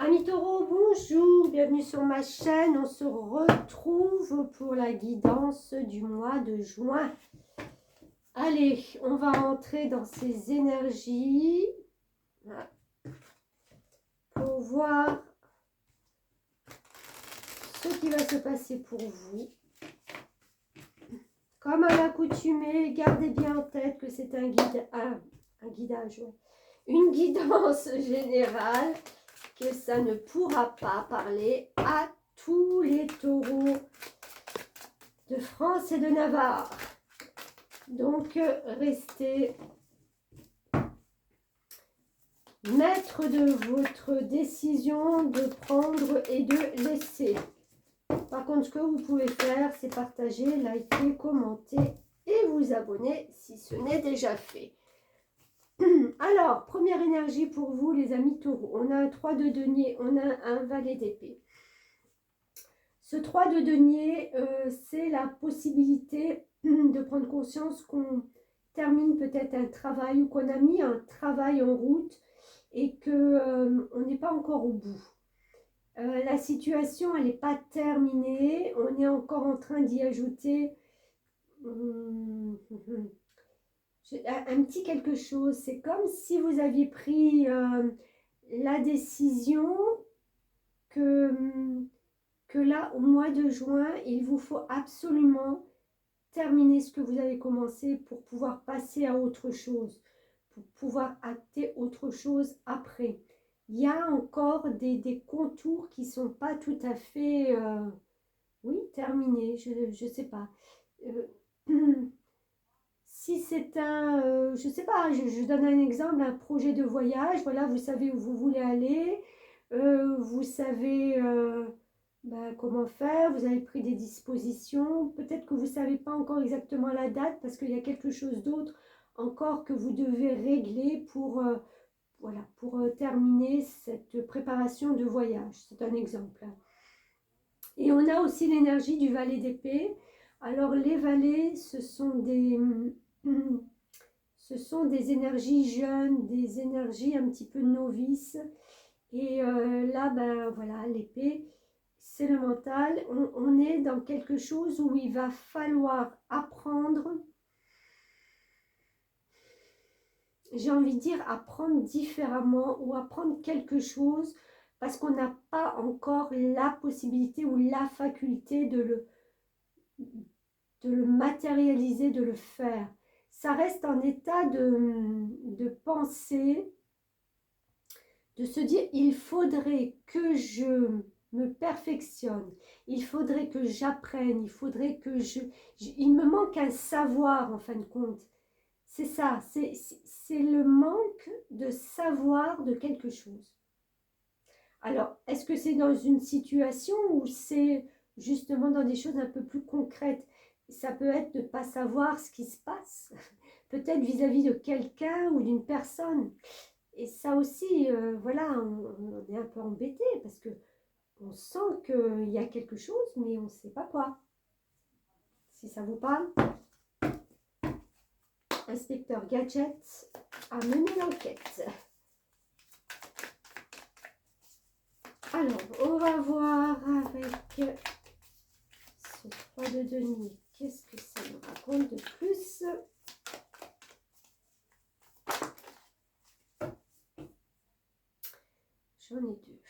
Amis taureaux, bonjour, bienvenue sur ma chaîne. On se retrouve pour la guidance du mois de juin. Allez, on va rentrer dans ces énergies pour voir ce qui va se passer pour vous. Comme à l'accoutumée, gardez bien en tête que c'est un guidage, ouais. Une guidance générale, que ça ne pourra pas parler à tous les taureaux de France et de Navarre. Donc, restez maître de votre décision de prendre et de laisser. Par contre, ce que vous pouvez faire, c'est partager, liker, commenter et vous abonner si ce n'est déjà fait. Alors, première énergie pour vous, les amis taureaux. On a un 3 de denier, on a un valet d'épée. Ce 3 de denier, c'est la possibilité de prendre conscience qu'on termine peut-être un travail ou qu'on a mis un travail en route et qu'on n'est pas encore au bout. La situation, elle n'est pas terminée. On est encore en train d'y ajouter un petit quelque chose. C'est comme si vous aviez pris la décision que là, au mois de juin, il vous faut absolument terminer ce que vous avez commencé pour pouvoir passer à autre chose, pour pouvoir acter autre chose après. Il y a encore des contours qui ne sont pas tout à fait, oui, terminés, je ne sais pas. Si c'est un, je ne sais pas, je donne un exemple, un projet de voyage, voilà, vous savez où vous voulez aller, vous savez comment faire, vous avez pris des dispositions, peut-être que vous ne savez pas encore exactement la date parce qu'il y a quelque chose d'autre encore que vous devez régler pour, voilà, pour terminer cette préparation de voyage, c'est un exemple. Et on a aussi l'énergie du valet d'épée. Alors les valets, ce sont des énergies jeunes, des énergies un petit peu novices. Et là, ben voilà, l'épée, c'est le mental. On est dans quelque chose où il va falloir apprendre, j'ai envie de dire apprendre différemment ou apprendre quelque chose parce qu'on n'a pas encore la possibilité ou la faculté de le matérialiser, de le faire. Ça reste en état de pensée, de se dire il faudrait que je me perfectionne, il faudrait que j'apprenne, il faudrait que il me manque un savoir en fin de compte. C'est ça, c'est le manque de savoir de quelque chose. Alors, est-ce que c'est dans une situation ou c'est justement dans des choses un peu plus concrètes? Ça peut être de ne pas savoir ce qui se passe, peut-être vis-à-vis de quelqu'un ou d'une personne. Et ça aussi, voilà, on est un peu embêté parce que on sent qu'il y a quelque chose, mais on ne sait pas quoi. Si ça vous parle, inspecteur Gadget a mené l'enquête. Alors, on va voir avec ce 3 de denier. Qu'est-ce que ça nous raconte de plus? J'en ai deux.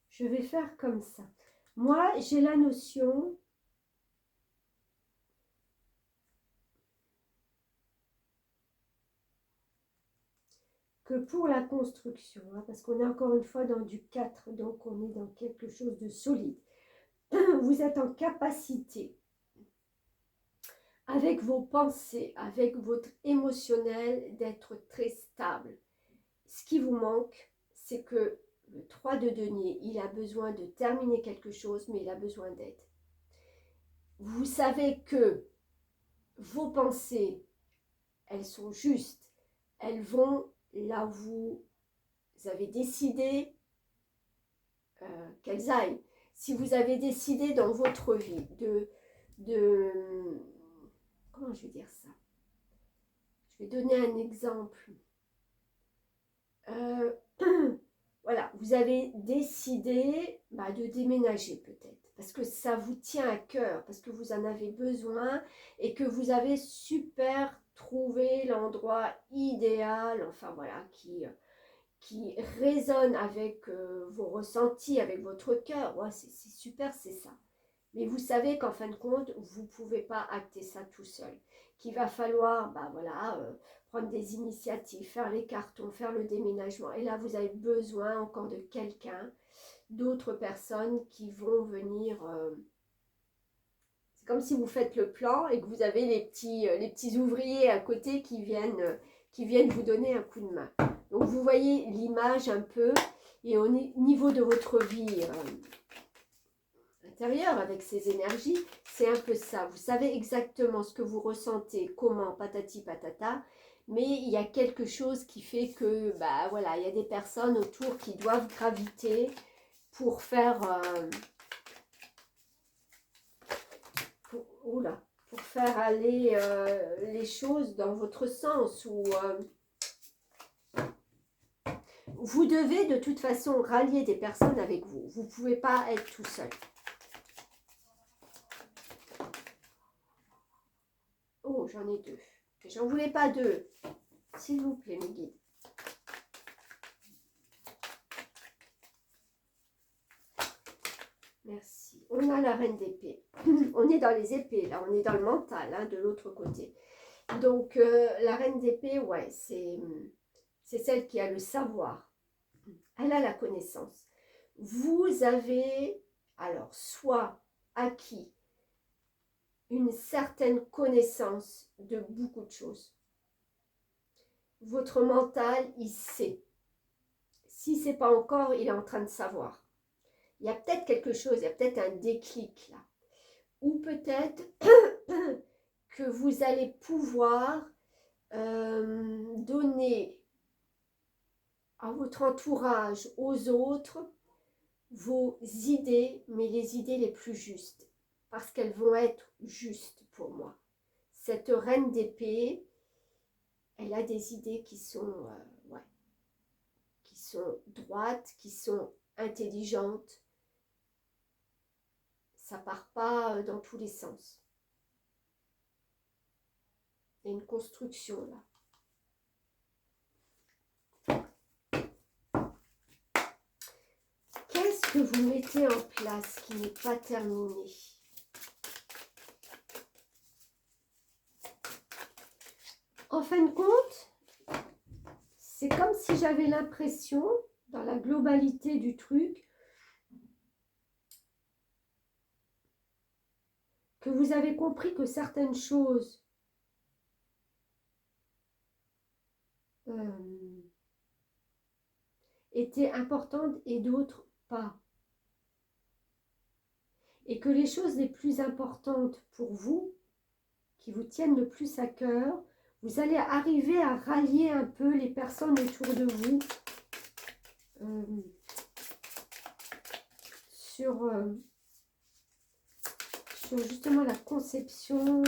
Je vais faire comme ça. Moi, j'ai la notion que pour la construction, parce qu'on est encore une fois dans du 4, donc on est dans quelque chose de solide. Vous êtes en capacité, avec vos pensées, avec votre émotionnel, d'être très stable. Ce qui vous manque, c'est que le 3 de denier, il a besoin de terminer quelque chose, mais il a besoin d'aide. Vous savez que vos pensées, elles sont justes, elles vont là où vous avez décidé qu'elles aillent. Si vous avez décidé dans votre vie comment je vais dire ça? Je vais donner un exemple. Euh, voilà, vous avez décidé de déménager peut-être, parce que ça vous tient à cœur, parce que vous en avez besoin et que vous avez super trouvé l'endroit idéal, enfin voilà, qui résonne avec vos ressentis, avec votre cœur. Ouais, c'est super, c'est ça. Mais vous savez qu'en fin de compte, vous ne pouvez pas acter ça tout seul. Qu'il va falloir prendre des initiatives, faire les cartons, faire le déménagement. Et là, vous avez besoin encore de quelqu'un, d'autres personnes qui vont venir. C'est comme si vous faites le plan et que vous avez les petits ouvriers à côté qui viennent vous donner un coup de main. Donc vous voyez l'image un peu, et au niveau de votre vie intérieure avec ces énergies, c'est un peu ça. Vous savez exactement ce que vous ressentez, comment, patati patata, mais il y a quelque chose qui fait que, voilà, il y a des personnes autour qui doivent graviter pour faire, pour faire aller les choses dans votre sens, ou vous devez de toute façon rallier des personnes avec vous. Vous ne pouvez pas être tout seul. Oh, j'en ai deux. J'en voulais pas deux. S'il vous plaît, mes guides. Merci. On a la reine d'épée. On est dans les épées, là. On est dans le mental, hein, de l'autre côté. Donc, la reine d'épée, ouais, c'est celle qui a le savoir. Elle a la connaissance. Vous avez, alors, soit acquis une certaine connaissance de beaucoup de choses. Votre mental, il sait. Si ce n'est pas encore, il est en train de savoir. Il y a peut-être quelque chose, il y a peut-être un déclic là. Ou peut-être que vous allez pouvoir donner à votre entourage, aux autres, vos idées, mais les idées les plus justes. Parce qu'elles vont être justes pour moi. Cette reine d'épée, elle a des idées qui sont, qui sont droites, qui sont intelligentes. Ça part pas dans tous les sens. Il y a une construction là. Qu'est-ce que vous mettez en place qui n'est pas terminé? En fin de compte, c'est comme si j'avais l'impression, dans la globalité du truc, que vous avez compris que certaines choses étaient importantes et d'autres pas. Et que les choses les plus importantes pour vous, qui vous tiennent le plus à cœur, vous allez arriver à rallier un peu les personnes autour de vous sur justement la conception.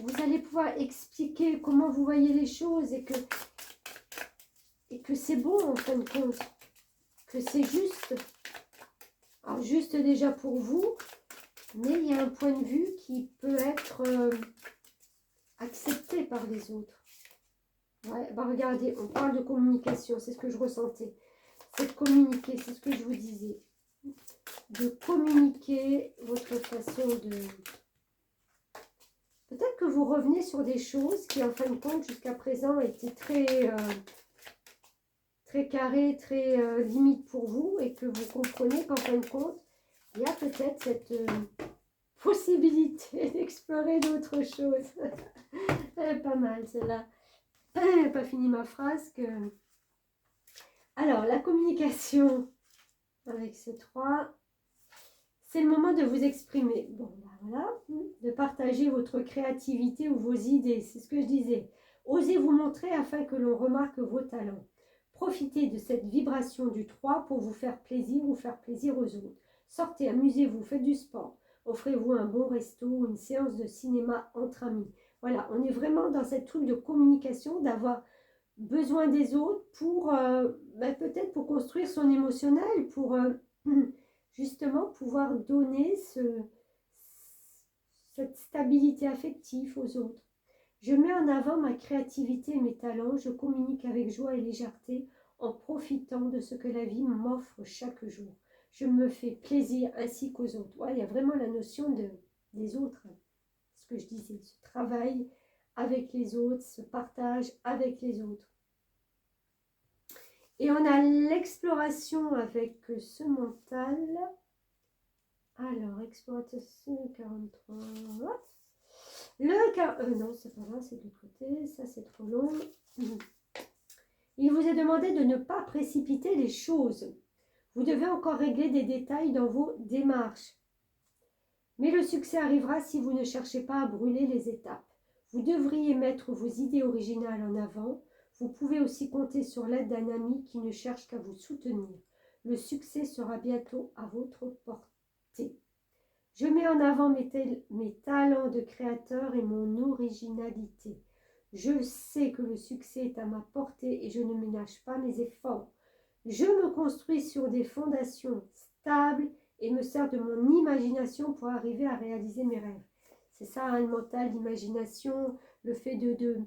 Vous allez pouvoir expliquer comment vous voyez les choses et que c'est bon en fin de compte, que c'est juste. Alors juste déjà pour vous, mais il y a un point de vue qui peut être accepté par les autres. Ouais, regardez, on parle de communication, c'est ce que je ressentais. C'est de communiquer, c'est ce que je vous disais. De communiquer votre façon de... Peut-être que vous revenez sur des choses qui, en fin de compte, jusqu'à présent, étaient très carrées, très limites pour vous, et que vous comprenez qu'en fin de compte, il y a peut-être cette possibilité d'explorer d'autres choses. Elle est pas mal, celle-là. Je n'ai pas fini ma phrase. Alors, la communication avec ce 3, c'est le moment de vous exprimer. Bon, voilà, de partager votre créativité ou vos idées, c'est ce que je disais. Osez vous montrer afin que l'on remarque vos talents. Profitez de cette vibration du 3 pour vous faire plaisir ou faire plaisir aux autres. Sortez, amusez-vous, faites du sport. Offrez-vous un bon resto ou une séance de cinéma entre amis. Voilà, on est vraiment dans cette truc de communication, d'avoir besoin des autres pour peut-être pour construire son émotionnel, pour justement pouvoir donner cette stabilité affective aux autres. Je mets en avant ma créativité et mes talents, je communique avec joie et légèreté en profitant de ce que la vie m'offre chaque jour. Je me fais plaisir ainsi qu'aux autres. Ouais, il y a vraiment la notion des autres, hein. Ce que je disais, ce travail avec les autres, ce partage avec les autres. Et on a l'exploration avec ce mental. Alors, exploration 43. Non, c'est pas là, c'est de l'autre côté. Ça, c'est trop long. Il vous est demandé de ne pas précipiter les choses. Vous devez encore régler des détails dans vos démarches. Mais le succès arrivera si vous ne cherchez pas à brûler les étapes. Vous devriez mettre vos idées originales en avant. Vous pouvez aussi compter sur l'aide d'un ami qui ne cherche qu'à vous soutenir. Le succès sera bientôt à votre portée. Je mets en avant mes talents de créateur et mon originalité. Je sais que le succès est à ma portée et je ne ménage pas mes efforts. Je me construis sur des fondations stables et me sers de mon imagination pour arriver à réaliser mes rêves. C'est ça, hein, le mental, l'imagination, le fait de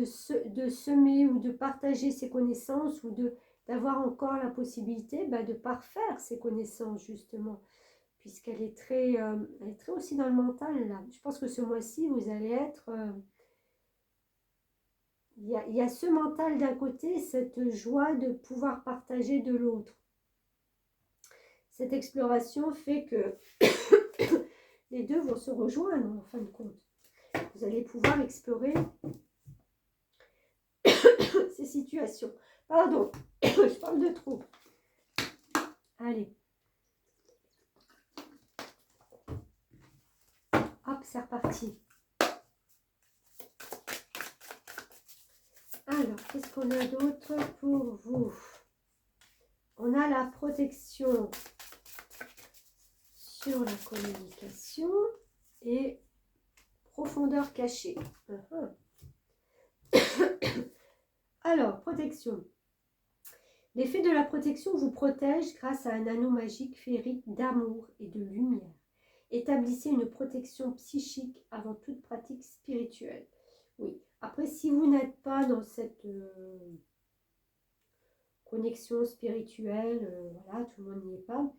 semer ou de partager ses connaissances ou d'avoir encore la possibilité de parfaire ses connaissances, justement, puisqu'elle est très aussi dans le mental, là. Je pense que ce mois-ci, vous allez être... il y a ce mental d'un côté, cette joie de pouvoir partager de l'autre. Cette exploration fait que les deux vont se rejoindre en fin de compte. Vous allez pouvoir explorer ces situations. Pardon, je parle de trop. Allez. Hop, c'est reparti. Alors, qu'est-ce qu'on a d'autre pour vous? On a la protection sur la communication et profondeur cachée. Alors, protection. L'effet de la protection vous protège grâce à un anneau magique féerique d'amour et de lumière. Établissez une protection psychique avant toute pratique spirituelle. Oui, après, si vous n'êtes pas dans cette connexion spirituelle, voilà, tout le monde n'y est pas.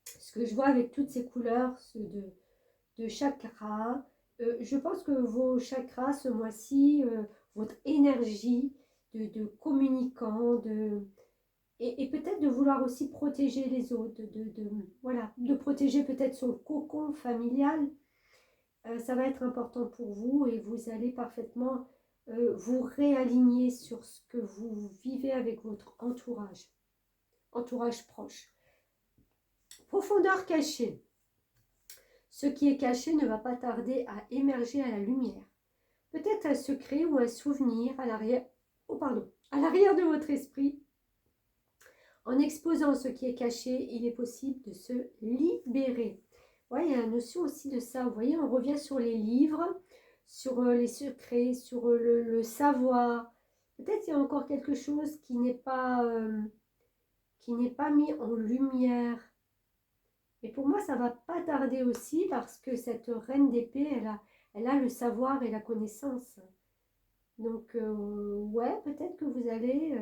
Ce que je vois avec toutes ces couleurs de chakras, je pense que vos chakras ce mois-ci, votre énergie de communicant, et peut-être de vouloir aussi protéger les autres, voilà, de protéger peut-être son cocon familial, ça va être important pour vous et vous allez parfaitement vous réaligner sur ce que vous vivez avec votre entourage proche. Profondeur cachée. Ce qui est caché ne va pas tarder à émerger à la lumière. Peut-être un secret ou un souvenir à l'arrière de votre esprit. En exposant ce qui est caché, il est possible de se libérer. Ouais, il y a la notion aussi de ça. Vous voyez, on revient sur les livres, sur les secrets, sur le savoir. Peut-être qu'il y a encore quelque chose qui n'est pas mis en lumière. Et pour moi, ça ne va pas tarder aussi parce que cette reine d'épée, elle a le savoir et la connaissance. Donc, ouais, peut-être que vous allez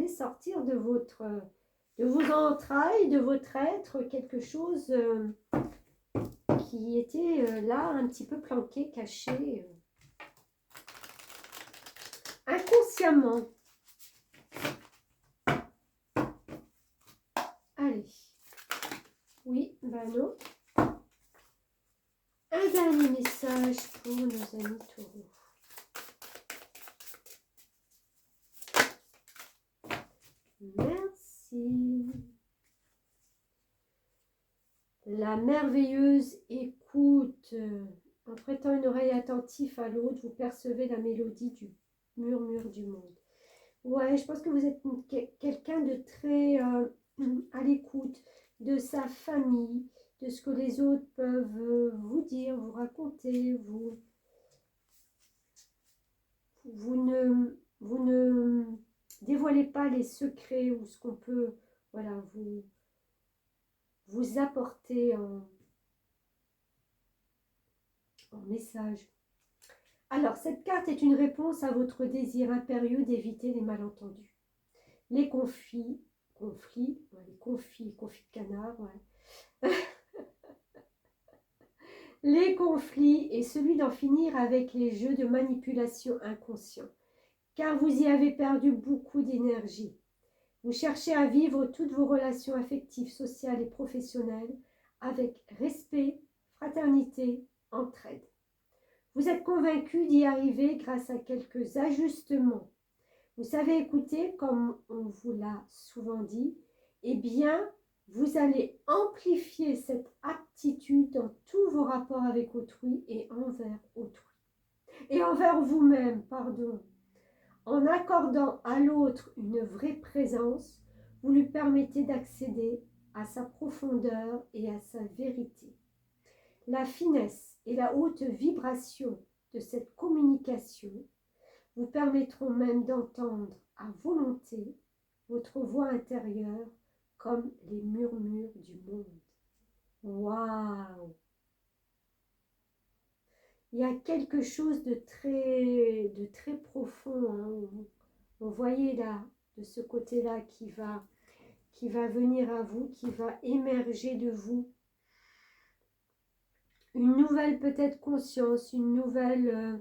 sortir de vos entrailles, de votre être, quelque chose qui était là, un petit peu planqué, caché, inconsciemment. Allez. Oui, non. Un dernier message pour nos amis taureaux. Merci. La merveilleuse écoute. En prêtant une oreille attentive à l'autre, vous percevez la mélodie du murmure du monde. Ouais, je pense que vous êtes quelqu'un de très à l'écoute de sa famille, de ce que les autres peuvent vous dire, vous raconter, vous ne dévoilez pas les secrets ou ce qu'on peut, voilà, vous apporter en message. Alors, cette carte est une réponse à votre désir impérieux d'éviter les malentendus. Les conflits de canard, ouais. Les conflits et celui d'en finir avec les jeux de manipulation inconscient, car vous y avez perdu beaucoup d'énergie. Vous cherchez à vivre toutes vos relations affectives, sociales et professionnelles avec respect, fraternité, entraide. Vous êtes convaincu d'y arriver grâce à quelques ajustements. Vous savez écouter, comme on vous l'a souvent dit, eh bien, vous allez amplifier cette aptitude dans tous vos rapports avec autrui et envers autrui. Et envers vous-même, pardon. En accordant à l'autre une vraie présence, vous lui permettez d'accéder à sa profondeur et à sa vérité. La finesse et la haute vibration de cette communication vous permettront même d'entendre à volonté votre voix intérieure comme les murmures du monde. Waouh! Il y a quelque chose de très profond. Hein. On voyait là, de ce côté-là, qui va venir à vous, qui va émerger de vous. Une nouvelle peut-être conscience, une nouvelle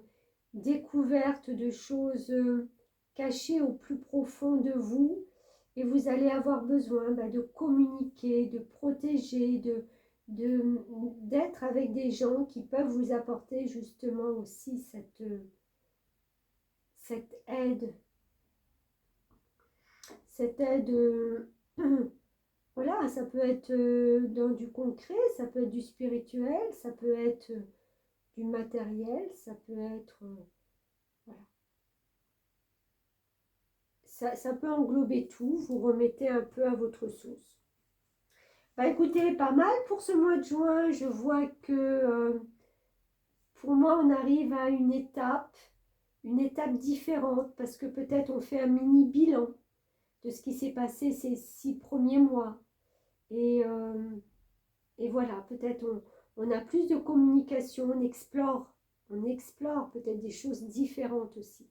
découverte de choses cachées au plus profond de vous. Et vous allez avoir besoin de communiquer, de protéger, d'être avec des gens qui peuvent vous apporter justement aussi cette aide. Cette aide, voilà, ça peut être dans du concret, ça peut être du spirituel, ça peut être du matériel, ça peut être... voilà. Ça peut englober tout, vous remettez un peu à votre sauce. Écoutez, pas mal pour ce mois de juin. Je vois que pour moi, on arrive à une étape différente parce que peut-être on fait un mini bilan de ce qui s'est passé ces 6 premiers mois. Et voilà, peut-être on a plus de communication, on explore peut-être des choses différentes aussi.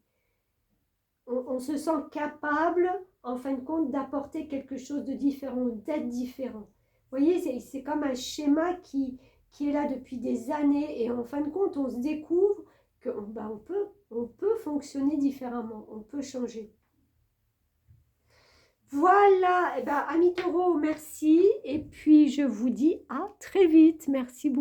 On se sent capable, en fin de compte, d'apporter quelque chose de différent, d'être différent. Vous voyez, c'est comme un schéma qui est là depuis des années et en fin de compte, on se découvre qu'on peut fonctionner différemment, on peut changer. Voilà, amis taureaux, merci. Et puis, je vous dis à très vite. Merci beaucoup.